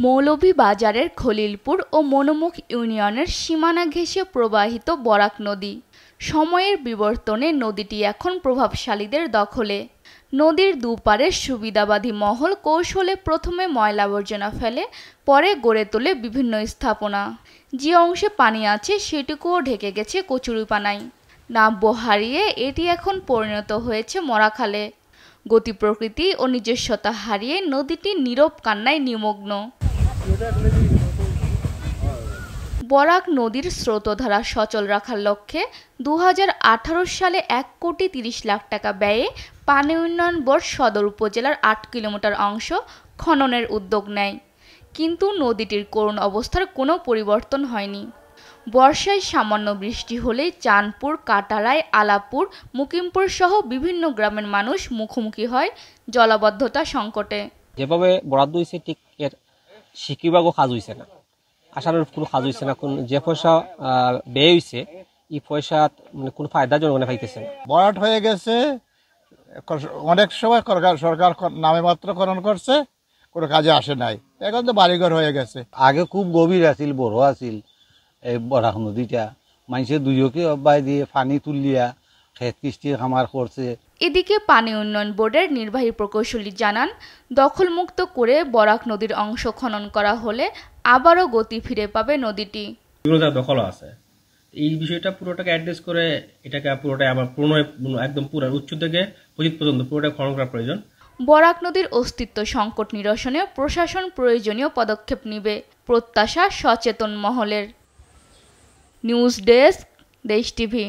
মৌলভীবাজারের খলিলপুর ও মনোমুখ ইউনিয়নের সীমানা ঘেঁষে প্রবাহিত বরাক নদী। সময়ের বিবর্তনে নদীটি এখন প্রভাবশালীদের দখলে। নদীর দুপারের সুবিধাবাদী মহল কৌশলে প্রথমে ময়লা আবর্জনা ফেলে, পরে গড়ে তোলে বিভিন্ন স্থাপনা। যে অংশে পানি আছে সেটুকুও ঢেকে গেছে কচুরিপানায়। নাব্য হারিয়ে এটি এখন পরিণত হয়েছে মরাখালে। গতি প্রকৃতি ও নিজস্বতা হারিয়ে নদীটি নীরব কান্নায় নিমগ্ন। বরাক নদীর স্রোতধারা সচল রাখার লক্ষ্যে 2018 সালে 1,30,00,000 টাকা ব্যয়ে পানি উন্নয়ন বোর্ড সদর উপজেলার 8 কিলোমিটার অংশ খননের উদ্যোগ নেয়। কিন্তু নদীটির করুণ অবস্থার কোনো পরিবর্তন হয়নি। বর্ষায় সামান্য বৃষ্টি হলেই চাঁদপুর, কাটারায়, আলাপুর, মুকিমপুর সহ বিভিন্ন গ্রামের মানুষ মুখোমুখি হয় জলাবদ্ধতা সংকটে। যেভাবে বরাদ্দ হয়েছে ঠিক এর সিকিবাগও কাজ হয়েছে না, আশানুর কোনো কাজ হয়েছে না। কোন যে পয়সা ব্যয় হয়েছে এই পয়সা মানে কোনো ফায়দা জনগণে পাইতেছে না। বরাট হয়ে গেছে, অনেক সময় সরকার নামে মাত্র খনন করছে, কোনো কাজে আসে নাই। এখন তো বাড়িঘর হয়ে গেছে। আগে খুব গভীর আছিল, বড় আছিল এই বরাক নদীটা। মানুষের দুইকে অব্যায় দিয়ে পানি তুলিয়া ক্ষেত কৃষ্টি খামার করছে। এদিকে পানি উন্নয়ন বোর্ডের নির্বাহী প্রকৌশলী জানান, দখলমুক্ত করে বরাক নদীর অংশ খনন করা হলে আবারও গতি ফিরে পাবে নদীটি। দখল আছে, এই বিষয়টা পুরোটাকে অ্যাড্রেস করে এটাকে পুরোটাই আবার একদম পুরো উচ্চ থেকে পজিত পর্যন্ত পুরোটা খনন করা প্রয়োজন। বরাক নদীর অস্তিত্ব সংকট নিরসনে প্রশাসন প্রয়োজনীয় পদক্ষেপ নেবে, প্রত্যাশা সচেতন মহলের। নিউজ ডেস্ক, দেশ টিভি।